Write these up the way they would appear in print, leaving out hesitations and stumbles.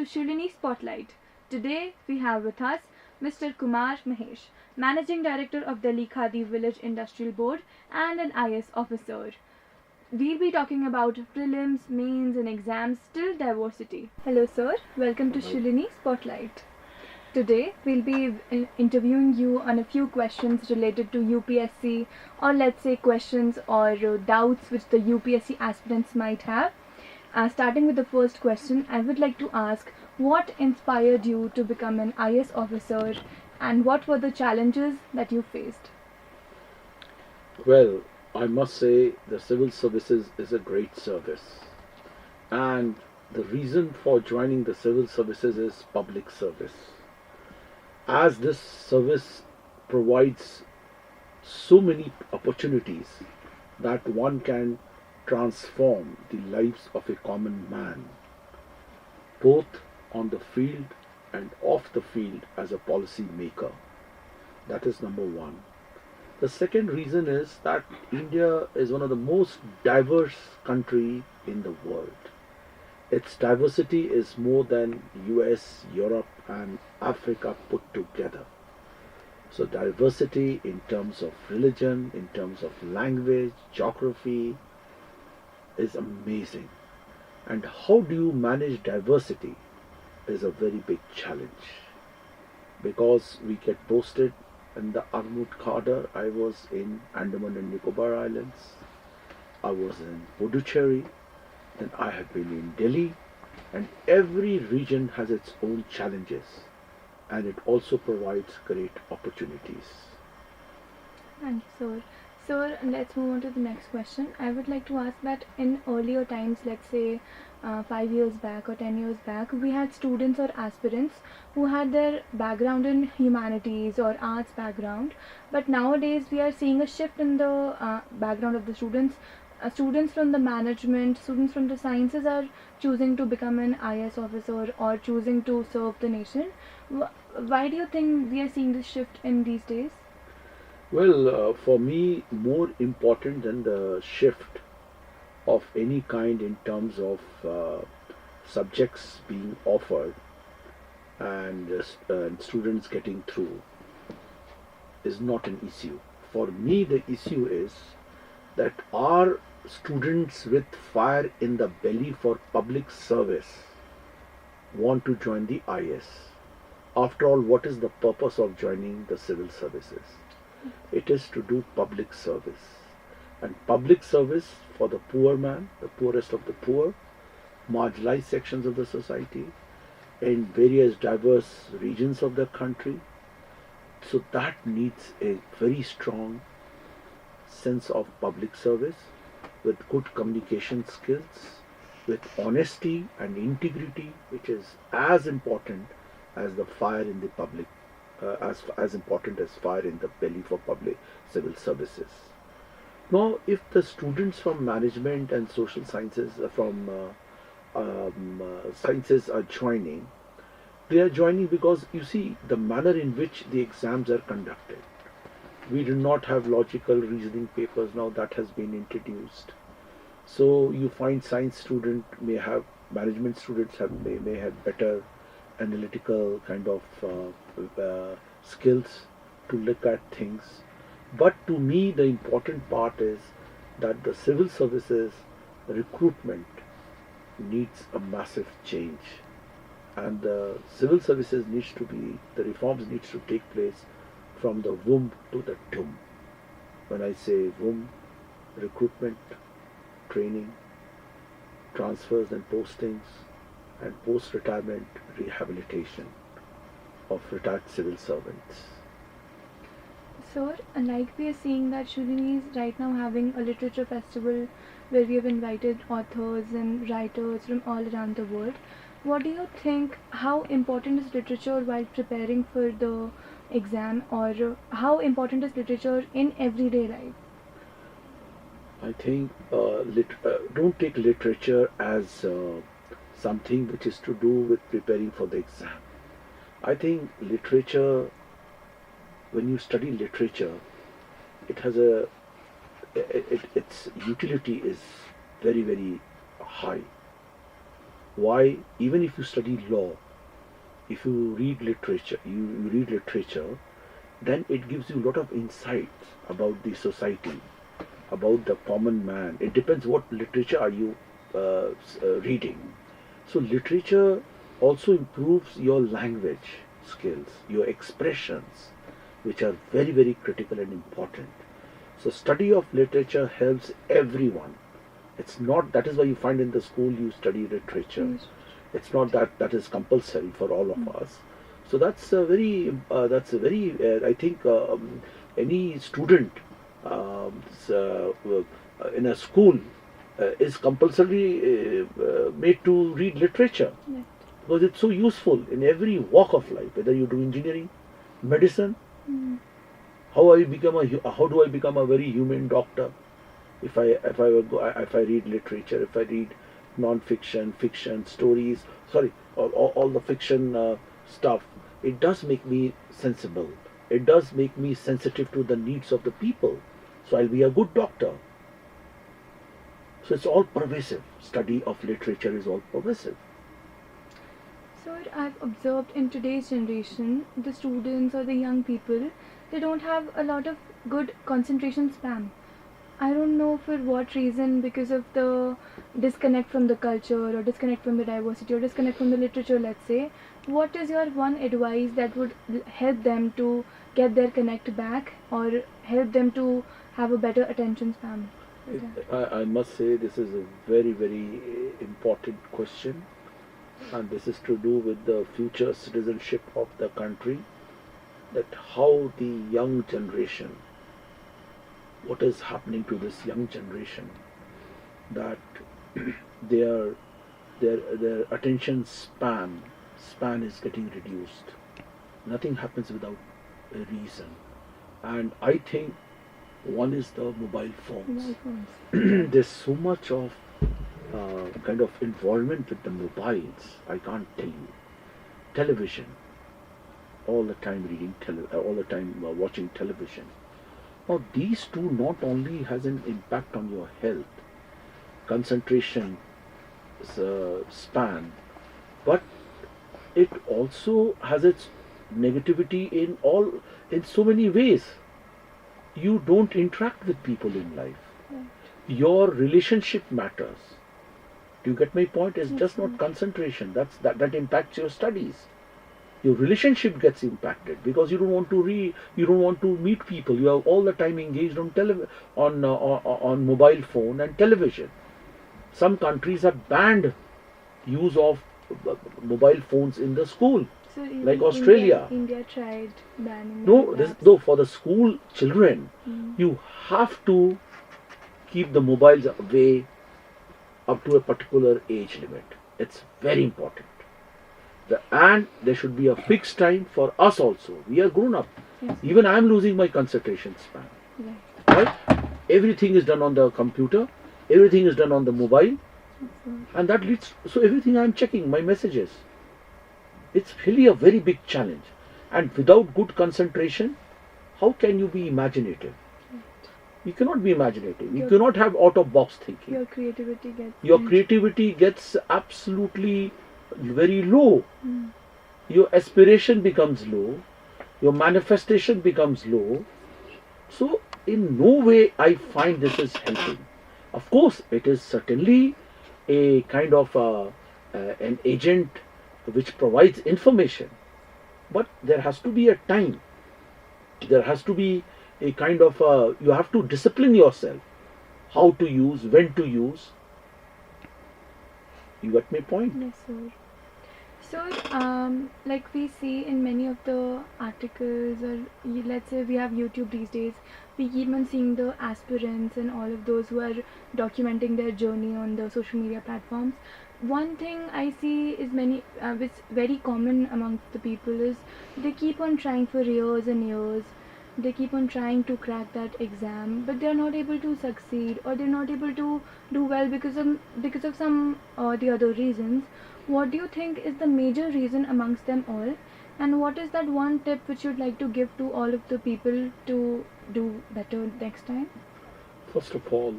Shalini Spotlight. Today we have with us Mr. Kumar Mahesh, Managing Director of Delhi Khadi Village Industrial Board and an IAS officer. We'll be talking about prelims, mains, and exams till diversity. Hello, sir. Welcome to Shalini Spotlight. Today we'll be interviewing you on a few questions related to UPSC, or let's say questions or doubts which the UPSC aspirants might have. Starting with the first question, I would like to ask what inspired you to become an IAS officer and what were the challenges that you faced? Well, I must say the civil services is a great service. And the reason for joining the civil services is public service. As this service provides so many opportunities that one can transform the lives of a common man, both on the field and off the field as a policy maker. That is number one. The second reason is that India is one of the most diverse country in the world. Its diversity is more than US, Europe and Africa put together. So diversity in terms of religion, in terms of language, geography is amazing. And how do you manage diversity is a very big challenge. Because we get posted in the Armut cadre. I was in Andaman and Nicobar Islands. I was in Puducherry. Then I have been in Delhi. And every region has its own challenges. And it also provides great opportunities. Thank you, sir. Sir, let's move on to the next question. I would like to ask that in earlier times, let's say 5 years back or 10 years back, we had students or aspirants who had their background in humanities or arts background. But nowadays, we are seeing a shift in the background of the students. Students from the management, students from the sciences are choosing to become an IAS officer or choosing to serve the nation. Why do you think we are seeing this shift in these days? Well, for me, more important than the shift of any kind in terms of subjects being offered and students getting through is not an issue. For me, the issue is that our students with fire in the belly for public service want to join the IS. After all, what is the purpose of joining the civil services? It is to do public service. And public service for the poor man, the poorest of the poor, marginalized sections of the society, in various diverse regions of the country. So that needs a very strong sense of public service with good communication skills, with honesty and integrity, which is as important as the fire in the public, as important as fire in the belly for public civil services. Now, if the students from management and social sciences, sciences are joining, they are joining because you see the manner in which the exams are conducted. We do not have logical reasoning papers now, that has been introduced. So you find science student may have, management students may have better analytical kind of skills to look at things. But to me, the important part is that the civil services recruitment needs a massive change, and the civil services needs to be, the reforms needs to take place from the womb to the tomb. When I say womb, recruitment, training, transfers and postings, and post-retirement rehabilitation of retired civil servants. Sir, like we are seeing that Shalini is right now having a literature festival where we have invited authors and writers from all around the world. What do you think, how important is literature while preparing for the exam, or how important is literature in everyday life? I think don't take literature as something which is to do with preparing for the exam. I think literature, when you study literature, it has its utility is very, very high. Why? Even if you study law, if you read literature, you read literature, then it gives you a lot of insights about the society, about the common man. It depends what literature are you reading. So literature also improves your language skills, your expressions, which are very, very critical and important. So study of literature helps everyone. It's not, that is why you find in the school you study literature. Yes. It's not that that is compulsory for all of us. So that's a very I think any student in a school is compulsorily made to read literature, Right. because it's so useful in every walk of life, whether you do engineering, medicine. Mm. How do I become a very human doctor? If I read literature, if I read non-fiction, fiction, stories, sorry, all the fiction stuff, it does make me sensible. It does make me sensitive to the needs of the people. So I'll be a good doctor. So it's all pervasive. Study of literature is all pervasive. So I've observed in today's generation, the students or the young people, they don't have a lot of good concentration span. I don't know for what reason, because of the disconnect from the culture or disconnect from the diversity or disconnect from the literature, let's say. What is your one advice that would help them to get their connect back or help them to have a better attention span? I must say this is a very, very important question, and this is to do with the future citizenship of the country, that how the young generation, what is happening to this young generation, that their their attention span is getting reduced. Nothing happens without a reason, and I think one is the mobile phones. Mobile phones. There's so much of kind of involvement with the mobiles. I can't tell you. Television, all the time all the time watching television. Now these two not only has an impact on your health, concentration span, but it also has its negativity in so many ways. You don't interact with people in life. Right. Your relationship matters. Do you get my point? It's Yes, just not sir. concentration. That impacts your studies. Your relationship gets impacted because you don't want to meet people. You are all the time engaged on mobile phone and television. Some countries have banned use of mobile phones in the school, So even like Australia. India tried banning No, mobile apps. though for the school children, Mm. you have to keep the mobiles away up to a particular age limit. It's very important. And there should be a fixed time for us also. We are grown up. Yes. Even I am losing my concentration span. Right. Right? Everything is done on the computer. Everything is done on the mobile. Yes, sir. And that leads, so everything I am checking, my messages. It's really a very big challenge. And without good concentration, how can you be imaginative? You cannot be imaginative. You Your- cannot have out of box thinking. Your creativity gets Your pinched. creativity gets absolutely very low. Mm. Your aspiration becomes low. Your manifestation becomes low. So, in no way I find this is helping. Of course, it is certainly a kind of an agent which provides information, but there has to be a time. There has to be a kind of you have to discipline yourself, how to use, when to use. You got my point? Yes, sir. So, like we see in many of the articles, or let's say we have YouTube these days, we keep on seeing the aspirants and all of those who are documenting their journey on the social media platforms. One thing I see is which very common amongst the people is they keep on trying for years and years. They keep on trying to crack that exam, but they're not able to succeed, or they're not able to do well because of some or the other reasons. What do you think is the major reason amongst them all, and what is that one tip which you'd like to give to all of the people to do better next time? First of all,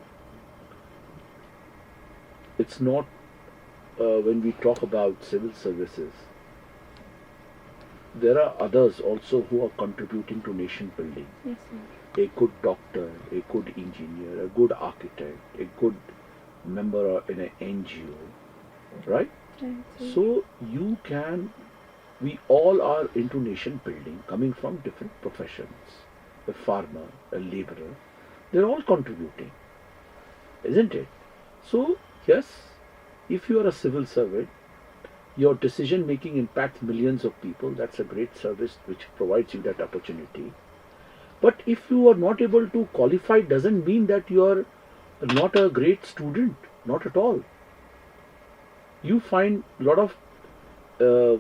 it's not when we talk about civil services, there are others also who are contributing to nation building. Yes, sir. A good doctor, a good engineer, a good architect, a good member in an NGO, right? Right, sir. So we all are into nation building, coming from different professions. A farmer, a laborer, they're all contributing, isn't it? So, yes, if you are a civil servant, your decision making impacts millions of people. That's a great service which provides you that opportunity. But if you are not able to qualify, doesn't mean that you are not a great student. Not at all. You find a lot of uh,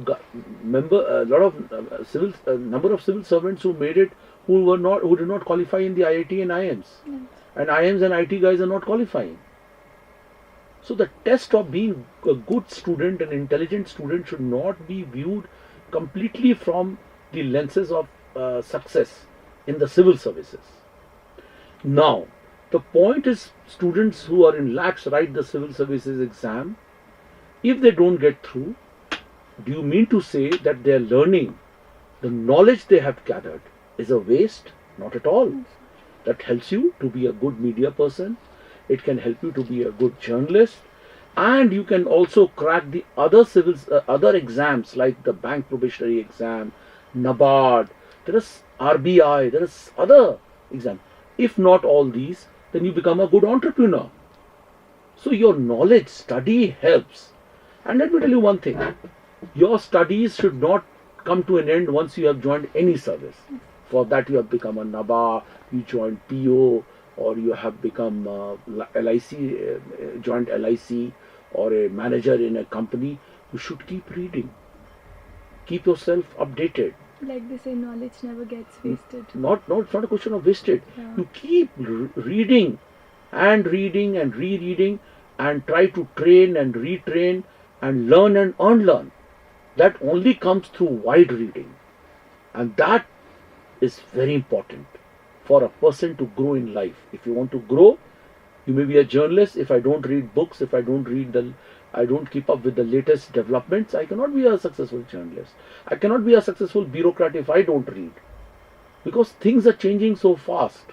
lot of civil number of civil servants who made it, who did not qualify in the IIT and IIMs, Yes. and IIMs and IT guys are not qualifying. So the test of being a good student, an intelligent student, should not be viewed completely from the lenses of success in the civil services. Now, the point is, students who are in lakhs write the civil services exam. If they don't get through, do you mean to say that their learning, the knowledge they have gathered, is a waste? Not at all. That helps you to be a good media person. It can help you to be a good journalist, and you can also crack the other exams like the bank probationary exam, NABARD. There is RBI. There is other exams. If not all these, then you become a good entrepreneur. So your knowledge, study helps. And let me tell you one thing: your studies should not come to an end once you have joined any service. For that you have become a NABA, you joined PO, or you have become LIC, joined LIC, or a manager in a company. You should keep reading. Keep yourself updated. Like they say, knowledge never gets wasted. It's not a question of wasted. Yeah. You keep reading and reading and rereading, and try to train and retrain and learn and unlearn. That only comes through wide reading, and that is very important for a person to grow in life. If you want to grow, you may be a journalist. If I don't read books, if I don't keep up with the latest developments, I cannot be a successful journalist. I cannot be a successful bureaucrat if I don't read, because things are changing so fast,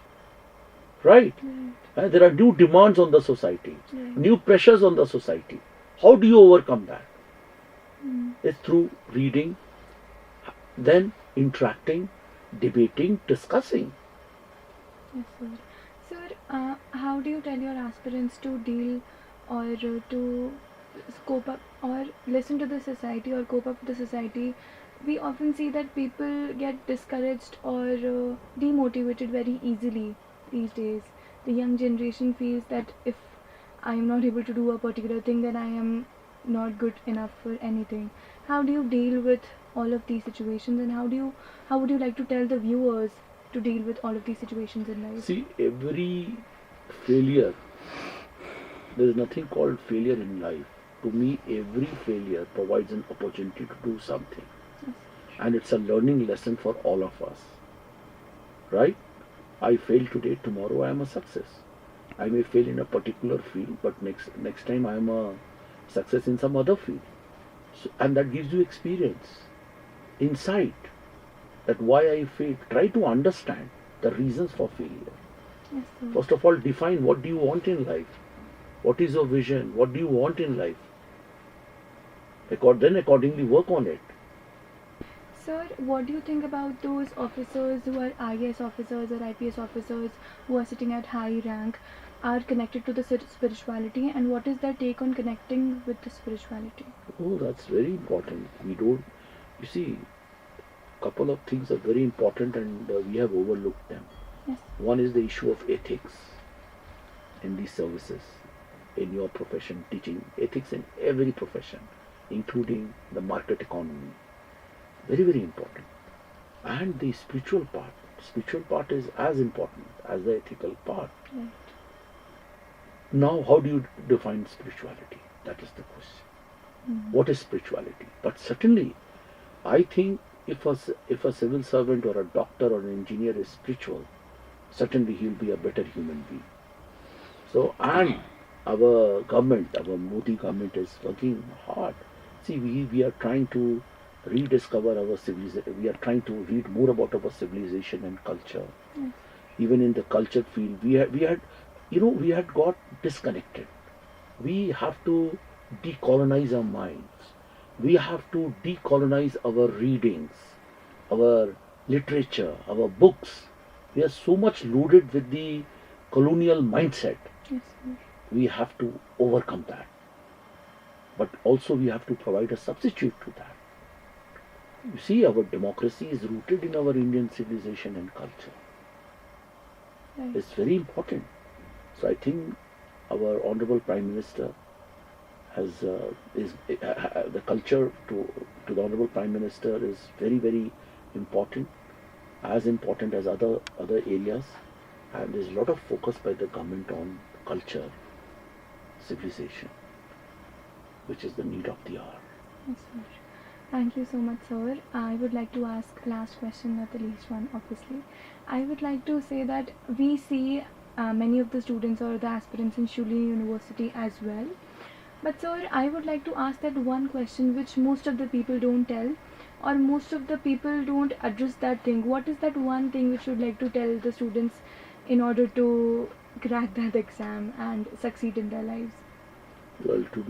right? And there are new demands on the society, new pressures on the society. How do you overcome that? It's through reading, then interacting, debating, discussing. Yes, sir. Sir, how do you tell your aspirants to deal or to cope up or listen to the society or cope up with the society? We often see that people get discouraged or demotivated very easily these days. The young generation feels that if I am not able to do a particular thing, then I am not good enough for anything. How do you deal with all of these situations, and how would you like to tell the viewers to deal with all of these situations in life? See, every failure, there is nothing called failure in life. To me, every failure provides an opportunity to do something. Yes. And it's a learning lesson for all of us. Right? I failed today, tomorrow I am a success. I may fail in a particular field, but next time I am a success in some other field. So, and that gives you experience, insight, that why I failed. Try to understand the reasons for failure. Yes, sir. First of all, define what do you want in life. What is your vision? What do you want in life? Then accordingly work on it. Sir, what do you think about those officers who are IAS officers or IPS officers who are sitting at high rank, are connected to the spirituality, and what is their take on connecting with the spirituality? Oh, that's very important. You see, couple of things are very important, and we have overlooked them. Yes. One is the issue of ethics in these services, in your profession, teaching ethics in every profession, including the market economy. Very, very important. And the spiritual part. Spiritual part is as important as the ethical part. Right. Now, how do you define spirituality? That is the question. What is spirituality? But certainly, I think if a civil servant or a doctor or an engineer is spiritual, certainly he will be a better human being. So, and our government, our Modi government is working hard. See, we are trying to rediscover our civilization. We are trying to read more about our civilization and culture. Yes. Even in the culture field, we had got disconnected. We have to decolonize our minds. We have to decolonize our readings, our literature, our books. We are so much loaded with the colonial mindset. Yes, sir. We have to overcome that. But also we have to provide a substitute to that. You see, our democracy is rooted in our Indian civilization and culture. Right. It's very important. So I think our Honorable Prime Minister has the culture to the Honorable Prime Minister is very, very important, as important as other areas, and there's a lot of focus by the government on culture, civilization, which is the need of the hour. Yes, sir. Thank you so much, sir. I would like to ask last question, not the least one, obviously. I would like to say that we see many of the students or the aspirants in Shuli University as well. But sir, I would like to ask that one question which most of the people don't tell, or most of the people don't address that thing. What is that one thing which you would like to tell the students in order to crack that exam and succeed in their lives? Well, to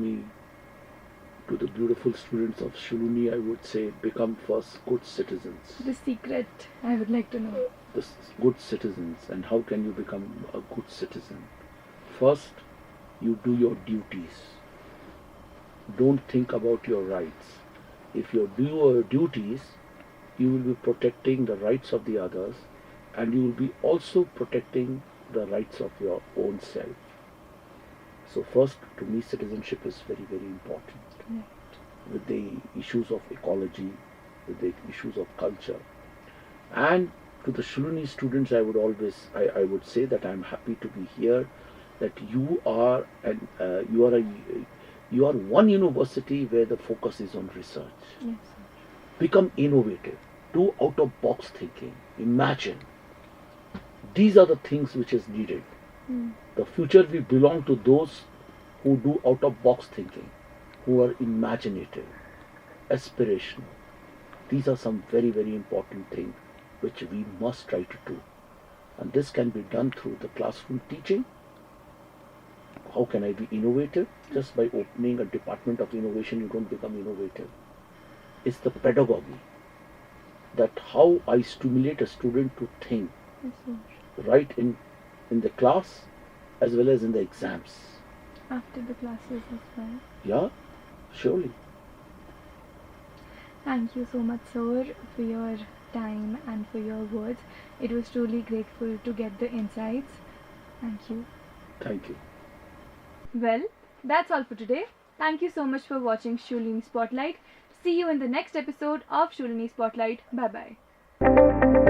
the beautiful students of Shuluni, I would say become first good citizens. The secret I would like to know. The good citizens, and how can you become a good citizen? First, you do your duties. Don't think about your rights. If you do your duties, you will be protecting the rights of the others, and you will be also protecting the rights of your own self. So first, to me, citizenship is very, very important. Right. With the issues of ecology, with the issues of culture. And to the Shuluni students, I would say that I am happy to be here, that you are one university where the focus is on research. Yes, sir. Become innovative, do out of box thinking, imagine. These are the things which is needed. The future will belong to those who do out of box thinking, who are imaginative, aspirational. These are some very, very important things which we must try to do. And this can be done through the classroom teaching. How can I be innovative? Just by opening a department of innovation, you don't become innovative. It's the pedagogy, that how I stimulate a student to think, Yes, sir. right in the class as well as in the exams. After the classes as well. Yeah, surely. Thank you so much, sir, for your time and for your words. It was truly grateful to get the insights. Thank you. Thank you. Well, that's all for today. Thank you so much for watching Shulini Spotlight. See you in the next episode of Shulini Spotlight. Bye bye.